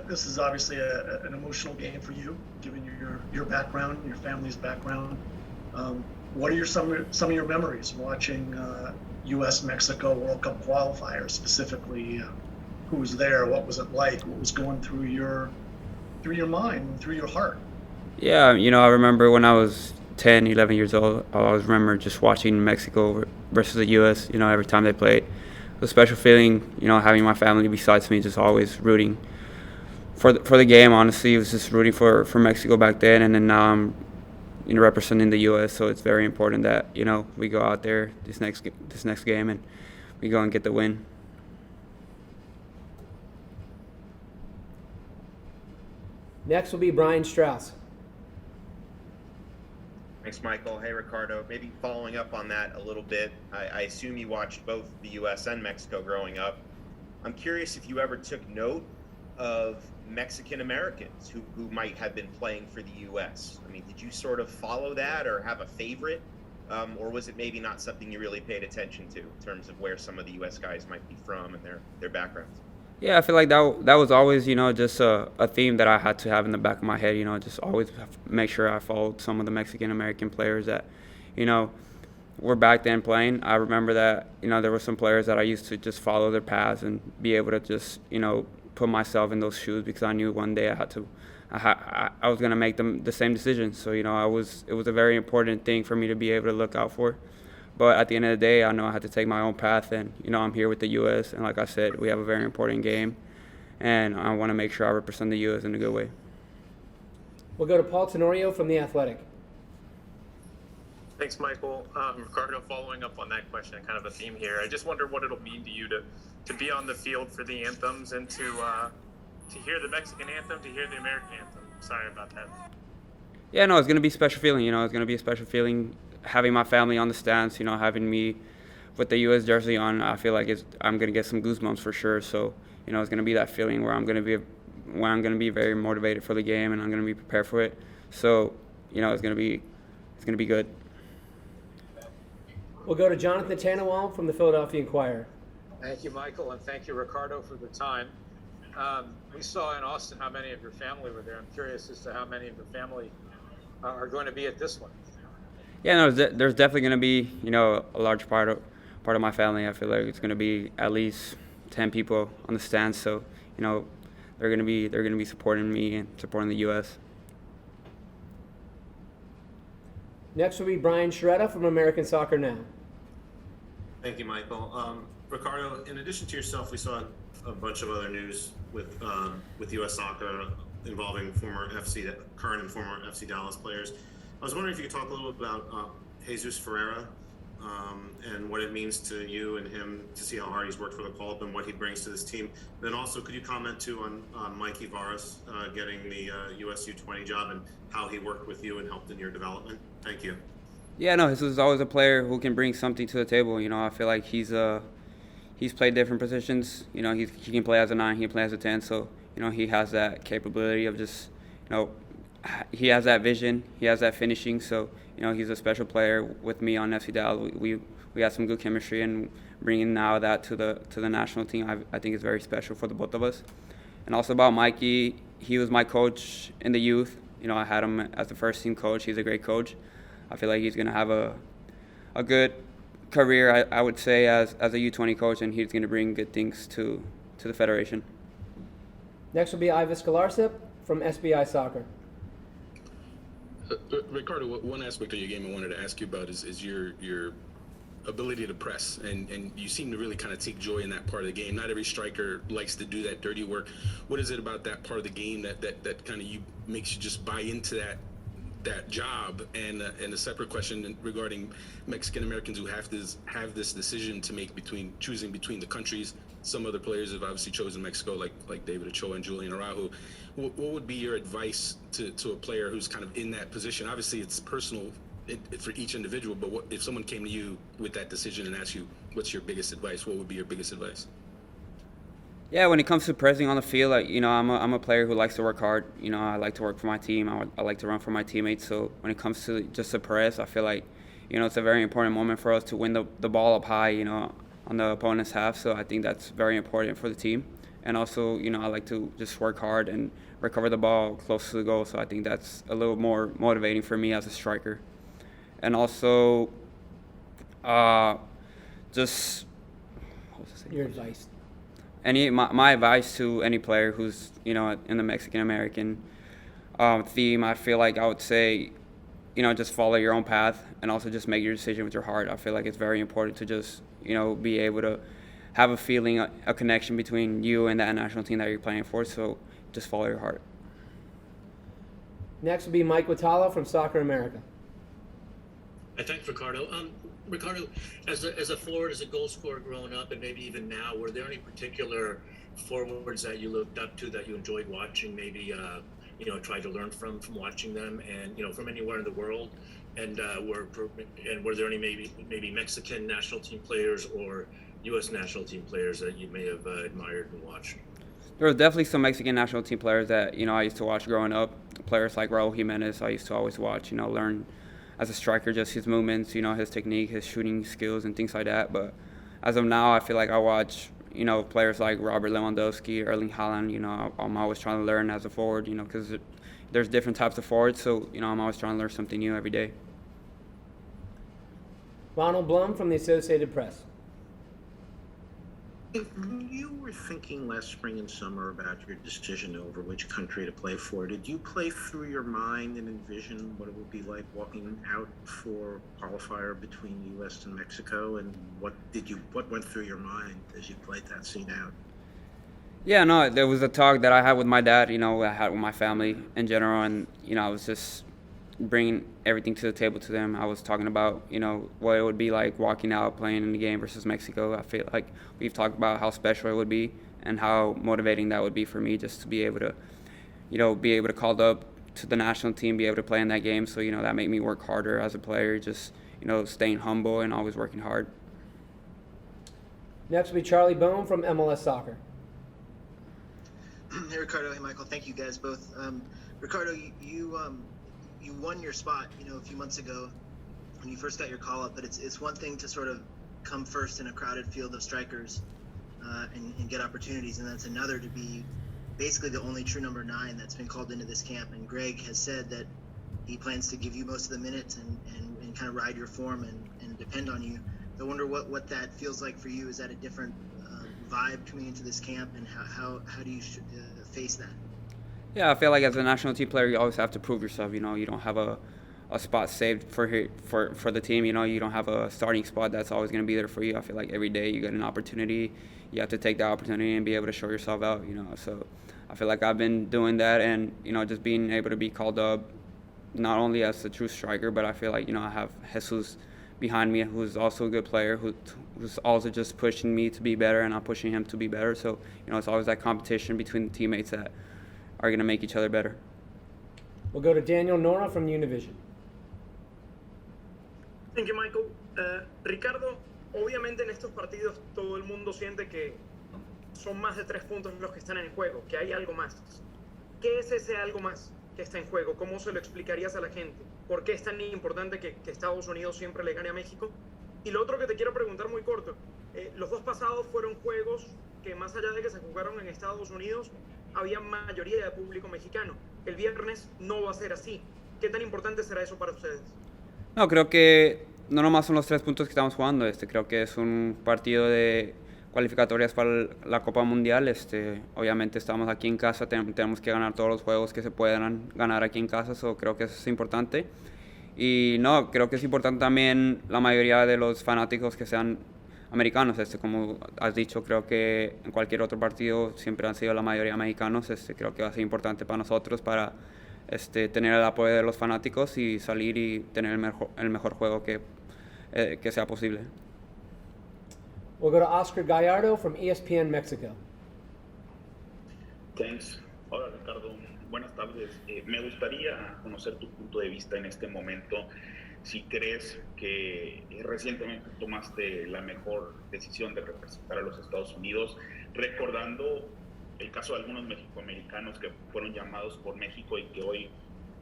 This is obviously an emotional game for you, given your background, your family's background. What are some of your memories watching U.S. Mexico World Cup qualifiers, specifically? Who was there? What was it like? What was going through your mind, through your heart? Yeah, I remember when I was 10, 11 years old, I always remember just watching Mexico versus the U.S., every time they played. It was a special feeling, having my family besides me, just always rooting for the game. Honestly, it was just rooting for Mexico back then, and then now I'm, representing the U.S., so it's very important that, we go out there this next game and we go and get the win. Next will be Brian Strauss. Thanks, Michael. Hey, Ricardo. Maybe following up on that a little bit, I assume you watched both the U.S. and Mexico growing up. I'm curious if you ever took note of Mexican Americans who might have been playing for the U.S. I mean, did you sort of follow that or have a favorite? Or was it maybe not something you really paid attention to in terms of where some of the U.S. guys might be from and their backgrounds? Yeah, I feel like that was always, just a theme that I had to have in the back of my head, just always make sure I followed some of the Mexican American players that, were back then playing. I remember that, there were some players that I used to just follow their paths and be able to just, put myself in those shoes, because I knew one day I was going to make the same decision. So, it was a very important thing for me to be able to look out for. But at the end of the day, I know I had to take my own path, and, I'm here with the U.S., and like I said, we have a very important game, and I want to make sure I represent the U.S. in a good way. We'll go to Paul Tenorio from The Athletic. Thanks, Michael. Ricardo, following up on that question, kind of a theme here. I just wonder what it'll mean to you to be on the field for the anthems and to hear the Mexican anthem, to hear the American anthem. Sorry about that. Yeah, no, it's going to be a special feeling. It's going to be a special feeling having my family on the stands, having me with the U.S. jersey on. I feel like I'm going to get some goosebumps for sure. So, it's going to be that feeling where I'm going to be very motivated for the game, and I'm going to be prepared for it. So, it's going to be good. We'll go to Jonathan Tannenwald from the Philadelphia Inquirer. Thank you, Michael, and thank you, Ricardo, for the time. We saw in Austin how many of your family were there. I'm curious as to how many of your family are going to be at this one. Yeah, no, there's definitely going to be, a large part of my family. I feel like it's going to be at least 10 people on the stands. So, they're going to be supporting me and supporting the U.S. Next will be Brian Sciaretta from American Soccer Now. Thank you, Michael. Ricardo, in addition to yourself, we saw a bunch of other news with U.S. Soccer involving current and former FC Dallas players. I was wondering if you could talk a little bit about Jesus Ferreira and what it means to you and him to see how hard he's worked for the club and what he brings to this team. Then also, could you comment too on Mikey Varas getting the US U20 job and how he worked with you and helped in your development? Thank you. Yeah, no, this is always a player who can bring something to the table. I feel like he's played different positions. He can play as a 9, he can play as a 10. So, he has that capability of just, he has that vision, he has that finishing. So, he's a special player with me on FC Dallas. We had some good chemistry, and bringing now that to the national team, I think is very special for the both of us. And also about Mikey, he was my coach in the youth. I had him as the first team coach. He's a great coach. I feel like he's going to have a good career, I would say, as a U20 coach, and he's going to bring good things to the federation. Next will be Ivis Galarsip from SBI Soccer. Ricardo, one aspect of your game I wanted to ask you about is your ability to press, and you seem to really kind of take joy in that part of the game. Not every striker likes to do that dirty work. What is it about that part of the game that kind of makes you just buy into that job? And a separate question regarding Mexican Americans who have this decision to make choosing between the countries. Some other players have obviously chosen Mexico, like David Ochoa and Julian Araujo. What would be your advice to a player who's kind of in that position? Obviously, it's personal for each individual, but what if someone came to you with that decision and asked you, what's your biggest advice? What would be your biggest advice? Yeah, when it comes to pressing on the field, I'm a player who likes to work hard. I like to work for my team. I like to run for my teammates. So when it comes to just the press, I feel like, it's a very important moment for us to win the ball up high, on the opponent's half. So I think that's very important for the team. and also, I like to just work hard and recover the ball close to the goal. So I think that's a little more motivating for me as a striker. And also, just what was I saying? Your advice. My advice to any player who's in the Mexican American theme, I feel like I would say, just follow your own path and also just make your decision with your heart. I feel like it's very important to just be able to have a feeling, a connection between you and that national team that you're playing for. So just follow your heart. Next will be Mike Watala from Soccer America. Thanks, Ricardo. Ricardo, as a forward, as a goal scorer growing up, and maybe even now, were there any particular forwards that you looked up to that you enjoyed watching? Maybe tried to learn from watching them, and from anywhere in the world. And were there any maybe Mexican national team players or U.S. national team players that you may have admired and watched? There was definitely some Mexican national team players that I used to watch growing up. Players like Raul Jimenez, I used to always watch. Learn as a striker just his movements, his technique, his shooting skills, and things like that. But as of now, I feel like I watch players like Robert Lewandowski, Erling Haaland. I'm always trying to learn as a forward. Because there's different types of forwards, so I'm always trying to learn something new every day. Ronald Blum from the Associated Press. When you were thinking last spring and summer about your decision over which country to play for, did you play through your mind and envision what it would be like walking out for qualifier between the U.S. and Mexico? And what went through your mind as you played that scene out? Yeah, no, there was a talk that I had with my dad, I had with my family in general, and, I was just bringing everything to the table to them. I was talking about, what it would be like walking out playing in the game versus Mexico. I feel like we've talked about how special it would be and how motivating that would be for me just to be able to call up to the national team, be able to play in that game. So, that made me work harder as a player, just, staying humble and always working hard. Next will be Charlie Bone from MLS Soccer. Hey, Ricardo. Hey, Michael. Thank you guys both. Ricardo, you won your spot, a few months ago when you first got your call up, but it's one thing to sort of come first in a crowded field of strikers and get opportunities, and that's another to be basically the only true number 9 that's been called into this camp. And Greg has said that he plans to give you most of the minutes and kind of ride your form and depend on you. I wonder what that feels like for you. Is that a different vibe coming into this camp, and how do you face that? Yeah, I feel like as a national team player, you always have to prove yourself. You don't have a spot saved for the team. You don't have a starting spot that's always going to be there for you. I feel like every day you get an opportunity, you have to take that opportunity and be able to show yourself out. So I feel like I've been doing that, and just being able to be called up, not only as a true striker, but I feel like I have Jesus behind me, who's also a good player, who's also just pushing me to be better, and I'm pushing him to be better. So it's always that competition between the teammates that are going to make each other better. We'll go to Daniel Nora from Univision. Thank you, Michael. Ricardo, obviamente en estos partidos todo el mundo siente que son más de 3 puntos los que están en juego, que hay algo más. ¿Qué es ese algo más que está en juego? ¿Cómo se lo explicarías a la gente? ¿Por qué es tan importante que Estados Unidos siempre le gane a México? Y lo otro que te quiero preguntar muy corto, los dos pasados fueron juegos que más allá de que se jugaron en Estados Unidos, había mayoría de público mexicano. El viernes no va a ser así. ¿Qué tan importante será eso para ustedes? No, creo que no nomás son los 3 puntos que estamos jugando. Creo que es un partido de cualificatorias para la Copa Mundial. Obviamente estamos aquí en casa, tenemos que ganar todos los juegos que se puedan ganar aquí en casa. Creo que eso es importante. Y no, creo que es importante también la mayoría de los fanáticos que sean americanos. Como has dicho, creo que en cualquier otro partido siempre han sido la mayoría mexicanos. Creo que va a ser importante para nosotros para tener el apoyo de los fanáticos y salir y tener el mejor juego que sea posible. We'll go to Oscar Gallardo from ESPN Mexico. Thanks. Hola, Ricardo. Buenas tardes. Me gustaría conocer tu punto de vista en este momento. Si crees que recientemente tomaste la mejor decisión de representar a los Estados Unidos, recordando el caso de algunos mexicoamericanos que fueron llamados por México y que hoy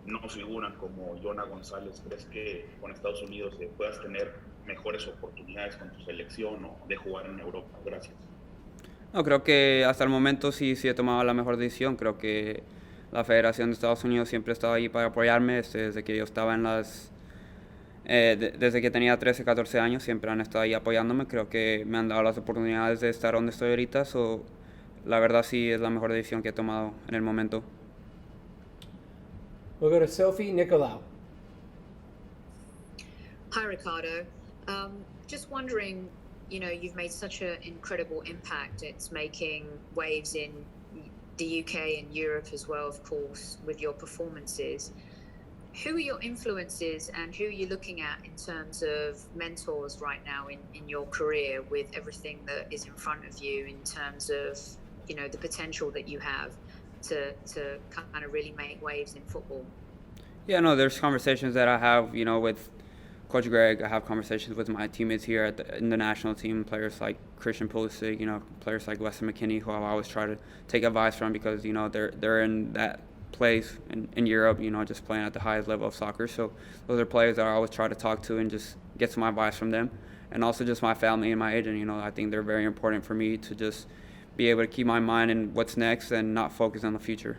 no figuran, como Jonah González. ¿Crees que con Estados Unidos puedas tener mejores oportunidades con tu selección o de jugar en Europa? Gracias. No, creo que hasta el momento sí he tomado la mejor decisión. Creo que la Federación de Estados Unidos siempre ha estado ahí para apoyarme desde que yo estaba desde que tenía 13, 14 años, siempre han estado ahí apoyándome. Creo que me han dado las oportunidades de estar donde estoy ahorita. La verdad sí es la mejor decisión que he tomado en el momento. We'll go to Sophie Nicolau. Hi, Ricardo. Just wondering, you've made such an incredible impact. It's making waves in the UK and Europe as well, of course, with your performances. Who are your influences and who are you looking at in terms of mentors right now in your career with everything that is in front of you in terms of, the potential that you have to kind of really make waves in football? Yeah, no, there's conversations that I have, with Coach Greg. I have conversations with my teammates here in the national team, players like Christian Pulisic, players like Weston McKennie, who I always try to take advice from because, they're in that place in Europe, just playing at the highest level of soccer. So those are players that I always try to talk to and just get some advice from them. And also just my family and my agent, I think they're very important for me to just be able to keep my mind in what's next and not focus on the future.